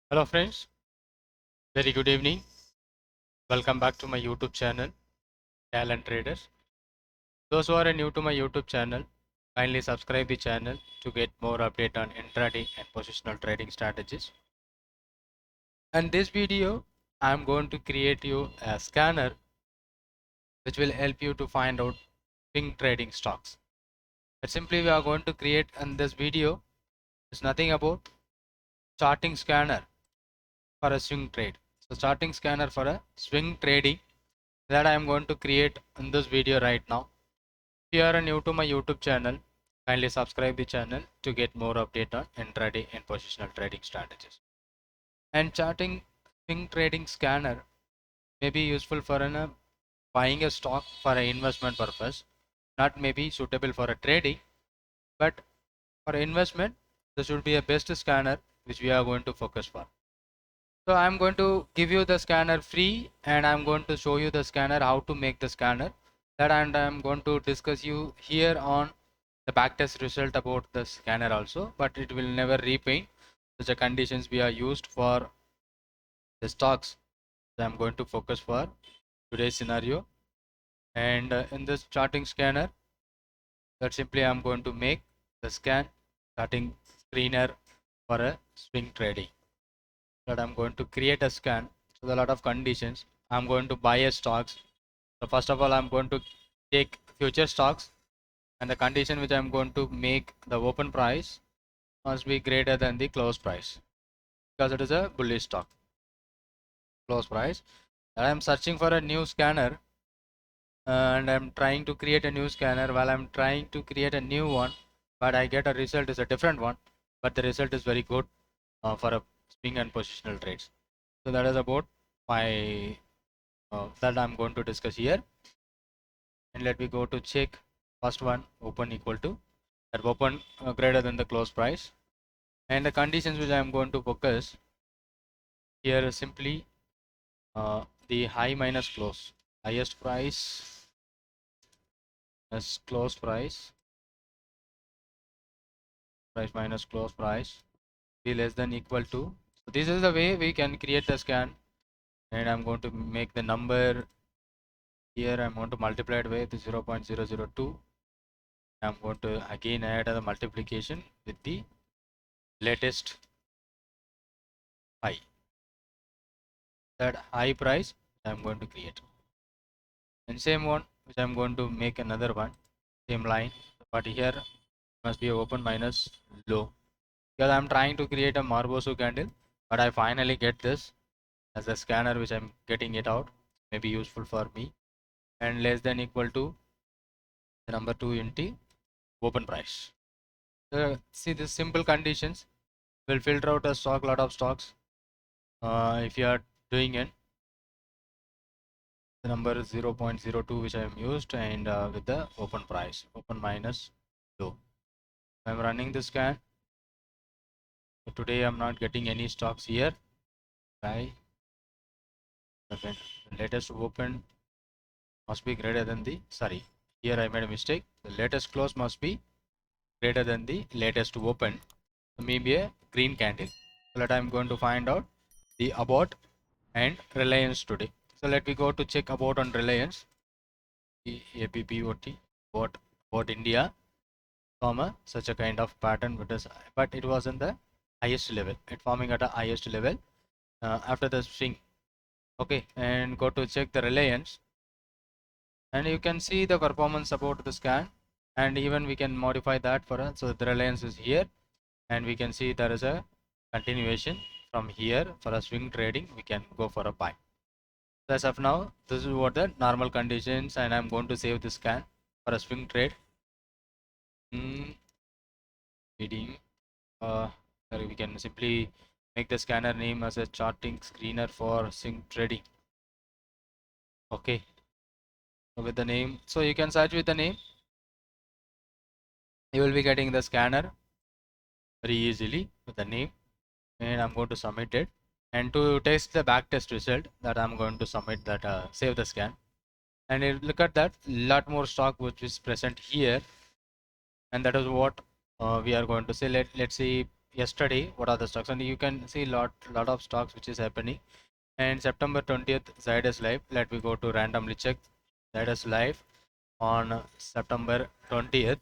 Hello friends, very good evening. Welcome back to my YouTube channel, Talent Traders. Those who are new to my YouTube channel, kindly subscribe the channel to get more update on intraday and positional trading strategies. And this video, I am going to create you a scanner which will help you to find out swing trading stocks. But simply we are going to create in this video is nothing about charting scanner for a swing trade. So charting scanner for a swing trading that I am going to create in this video right now. If you are new to my YouTube channel, kindly subscribe the channel to get more update on intraday and positional trading strategies. And charting swing trading scanner may be useful for buying a stock for an investment purpose, not maybe suitable for a trading, but for investment, this should be a best scanner which we are going to focus for. So I'm going to give you the scanner free, and I'm going to show you the scanner, how to make the scanner that, and I'm going to discuss you here on the backtest result about the scanner also, but it will never repaint such a conditions we are used for the stocks. So I'm going to focus for today's scenario, and in this charting scanner, that simply I'm going to make the charting screener for a swing trading. That I'm going to create a scan. So there are a lot of conditions. I'm going to buy a stocks. So first of all, I'm going to take future stocks, and the condition which I'm going to make the open price must be greater than the close price, because it is a bullish stock. Close price. And I'm searching for a new scanner, and I'm trying to create a new scanner. While I'm trying to create a new one, but I get a result is a different one, but the result is very good for a swing and positional trades. So that is about my that I'm going to discuss here. And let me go to check first one, open equal to that, open greater than the close price, and the conditions which I am going to focus here is simply the high minus close, highest price as close price minus close price be less than equal to. So this is the way we can create the scan, and I'm going to make the number here. I'm going to multiply it with 0.002. I'm going to again add the multiplication with the latest high, that high price I'm going to create, and same one which I'm going to make another one, same line, but here must be open minus low, because I'm trying to create a Marbosu candle, but I finally get this as a scanner which I'm getting it out, may be useful for me, and less than equal to the number 2 into open price. See, these simple conditions will filter out a stock, lot of stocks if you are doing it. The number is 0.02 which I have used, and with the open price, open minus low. I'm running the scan. So today I'm not getting any stocks here. Try the latest open must be greater than the, sorry, here I made a mistake. The latest close must be greater than the latest open. So maybe a green candle. So that I'm going to find out the about and Reliance today. So let me go to check about on Reliance. ABBOT about India, comma such a kind of pattern, but it was in the highest level, it forming at a highest level after the swing. Okay, and go to check the Reliance, and you can see the performance about the scan, and even we can modify that for us. So the Reliance is here, and we can see there is a continuation from here. For a swing trading we can go for a buy. So as of now, this is what the normal conditions, and I'm going to save the scan for a swing trade. Reading, we can simply make the scanner name as a Chartink Screener for swing trading. Okay, so with the name, so you can search with the name, you will be getting the scanner very easily with the name, and I'm going to submit it. And to test the backtest result, that I'm going to submit that, save the scan, and look at that, lot more stock which is present here, and that is what we are going to say. Let's see yesterday what are the stocks, and you can see lot of stocks which is happening. And September 20th Zydas live, let me go to randomly check Zydas live on September 20th,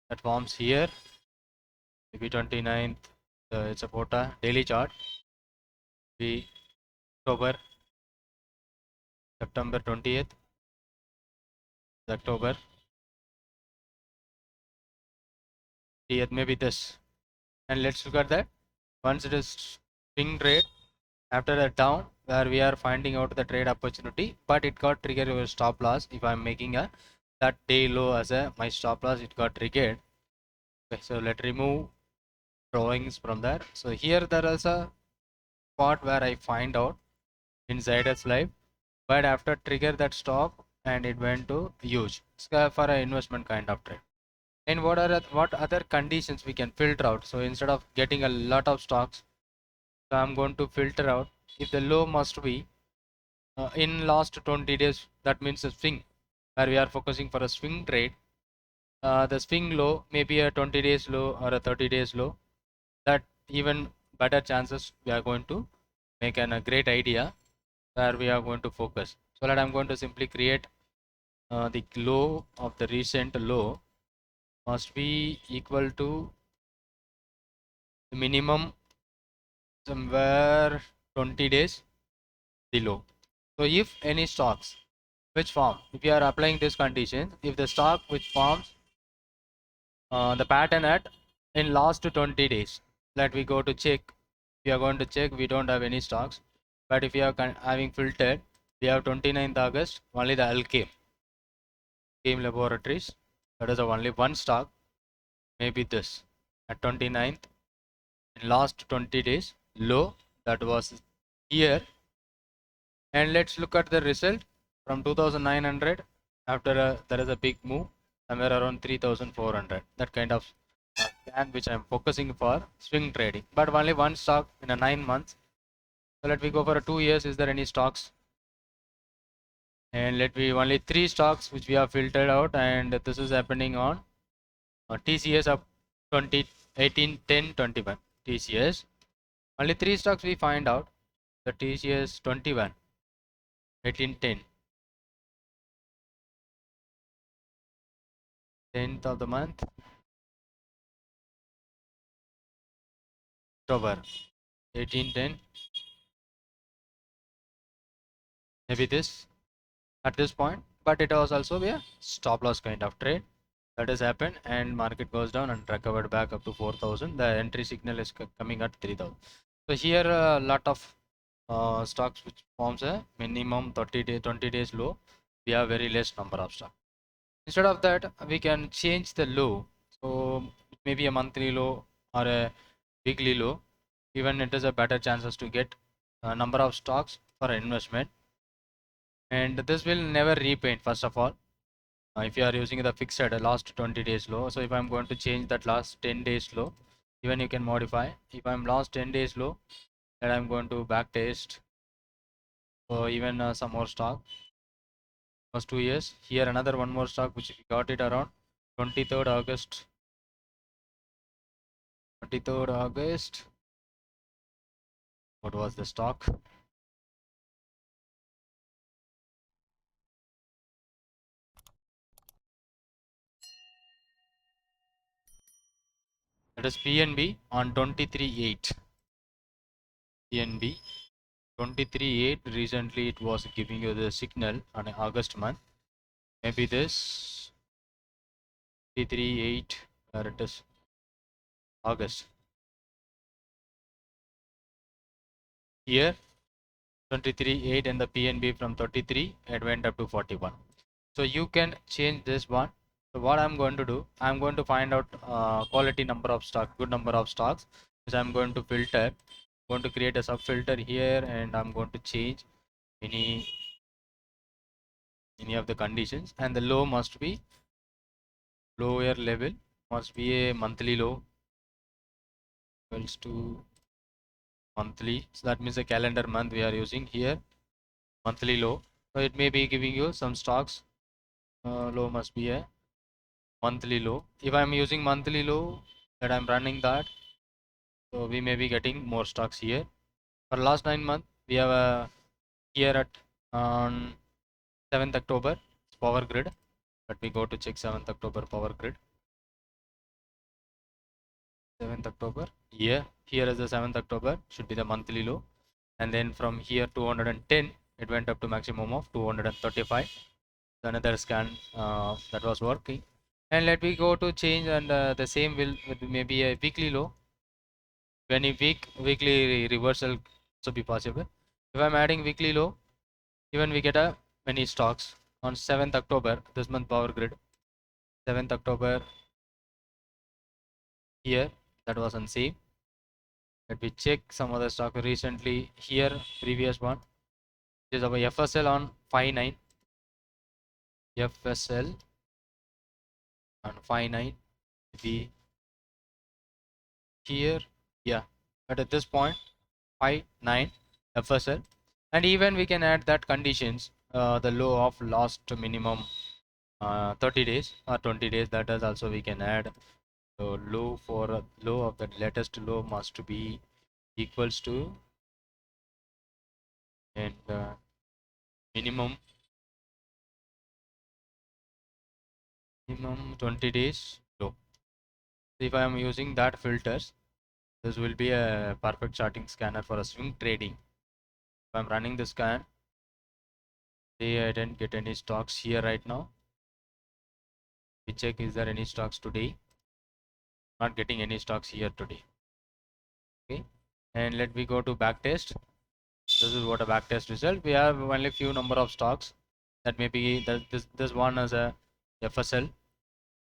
that forms here, maybe 29th, it's about a daily chart, the October, September 20th, October 30th, maybe this. And let's look at that. Once it is swing trade, after a down where we are finding out the trade opportunity, but it got triggered your stop loss. If I'm making a that day low as a my stop loss, it got triggered. Okay, so let's remove drawings from there. So here there is a spot where I find out in Zydas live, but after trigger that stop and it went to huge for an investment kind of trade. And what other conditions we can filter out? So instead of getting a lot of stocks, so I'm going to filter out if the low must be in last 20 days. That means a swing where we are focusing for a swing trade. The swing low may be a 20 days low or a 30 days low. That even better chances we are going to make a great idea where we are going to focus. So that I'm going to simply create the low of the recent low must be equal to the minimum somewhere 20 days below. So if any stocks which form, if you are applying this condition, if the stock which forms the pattern at in last 20 days, let we go to check. We are going to check, we don't have any stocks, but if you are having filtered, we have 29th August only the 𝐿𝐾 Laboratories, that is only one stock, maybe this at 29th in last 20 days low, that was here. And let's look at the result from 2900 after there is a big move somewhere around 3400, that kind of plan which I'm focusing for swing trading, but only one stock in a 9 months. So let me go for a 2 years. Is there any stocks? And let me only 3 stocks which we have filtered out, and this is happening on TCS of 2018 10 21 TCS. Only 3 stocks we find out, the TCS 21 18 10 10th of the month October 1810, maybe this at this point, but it was also a stop loss kind of trade that has happened, and market goes down and recovered back up to 4000. The entry signal is coming at 3000. So here a lot of stocks which forms a minimum 20 days low, we have very less number of stocks. Instead of that, we can change the low, so maybe a monthly low or a weekly low. Even it is a better chances to get a number of stocks for investment, and this will never repaint. First of all, if you are using the fixed last 20 days low, so if I'm going to change that last 10 days low, even you can modify. If I'm last 10 days low, then I'm going to backtest, so even some more stock was 2 years. Here another one more stock which we got it around 23rd August. 23rd August, what was the stock? That is PNB on 23/8. PNB 23/8. Recently it was giving you the signal on August month. Maybe this 23/8, where it is August. Here 23/8 and the PNB from 33 it went up to 41. So you can change this one. So what I'm going to do, I'm going to find out quality number of stock, good number of stocks, which I'm going to filter. I'm going to create a sub filter here, and I'm going to change any of the conditions, and the low must be lower level, must be a monthly low equals to monthly. So that means a calendar month we are using here, monthly low. So it may be giving you some stocks. Low must be a monthly low. If I'm using monthly low, that I'm running that, So we may be getting more stocks here. For last 9 months, we have here at on 7th October power grid. Let me go to check 7th October power grid. 7th October. Here is the 7th October, should be the monthly low. And then from here 210, it went up to maximum of 235. Another scan that was working. And let me go to change, and the same will maybe a weekly low. When a weekly reversal also be possible. If I'm adding weekly low, even we get a many stocks on 7th October, this month power grid. 7th October here, that was on same. Let me check some other stock recently here, previous one. This is our FSL on 5.9. FSL on 5.9. Maybe here, yeah, but at this point 5.9 FSL, and even we can add that conditions, the low of last minimum 30 days or 20 days, that is also we can add. So low for low of the latest low must be equals to, and minimum 20 days low. So if I am using that filters, this will be a perfect charting scanner for a swing trading. If I'm running the scan, say I didn't get any stocks here right now. We check, is there any stocks today? Not getting any stocks here today. Okay, and let me go to backtest. This is what a backtest result. We have only few number of stocks. That may be this one as a FSL,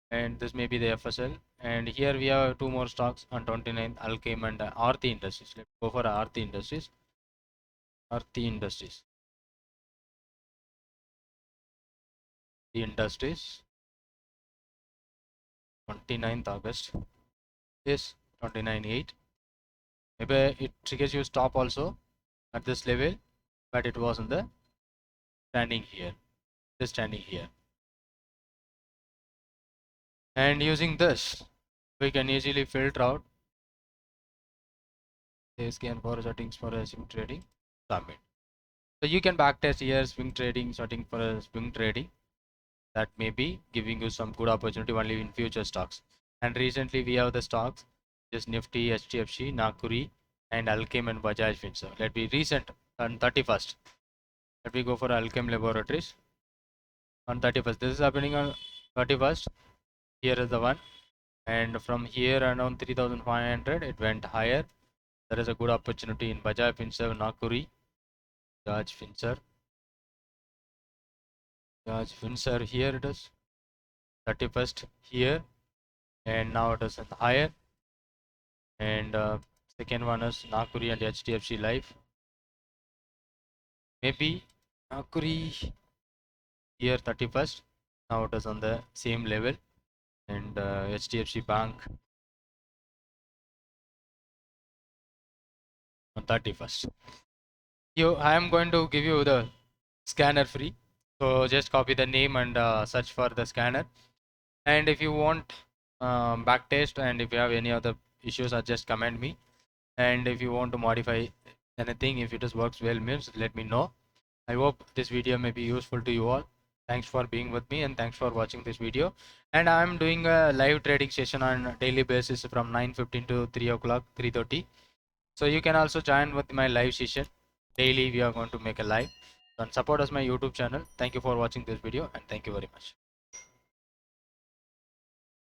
and this may be the FSL. And here we have two more stocks on 29th, Alchem and Aarti Industries. Let's go for Aarti Industries. Aarti Industries. The Industries. 29th August. Yes, 29.8. Maybe it triggers you stop also at this level, but it was in the standing here. This standing here. And using this, we can easily filter out the scan for settings for a swing trading. Submit. So you can backtest here swing trading, setting for a swing trading. That may be giving you some good opportunity only in future stocks. And recently we have the stocks, just Nifty, HDFC, Nakuri, and Alchem and Bajaj Finserv. Let me recent on 31st. Let me go for Alchem Laboratories on 31st. This is happening on 31st. Here is the one, and from here around 3,500 it went higher. There is a good opportunity in Bajaj Finserv, Nakuri, Bajaj Finserv. Here it is 31st here, and now it is higher. And second one is Nakuri and HDFC Life. Maybe Nakuri here 31st, now it is on the same level, and HDFC Bank on 31st. I am going to give you the scanner free, so just copy the name and search for the scanner. And if you want backtest, and if you have any other issues, just comment me. And if you want to modify anything, if it works well, means let me know. I hope this video may be useful to you all. Thanks for being with me, and thanks for watching this video. And I am doing a live trading session on a daily basis from 9:15 to 3 o'clock, 3:30. So you can also join with my live session. Daily we are going to make a live, and support us my YouTube channel. Thank you for watching this video, and thank you very much.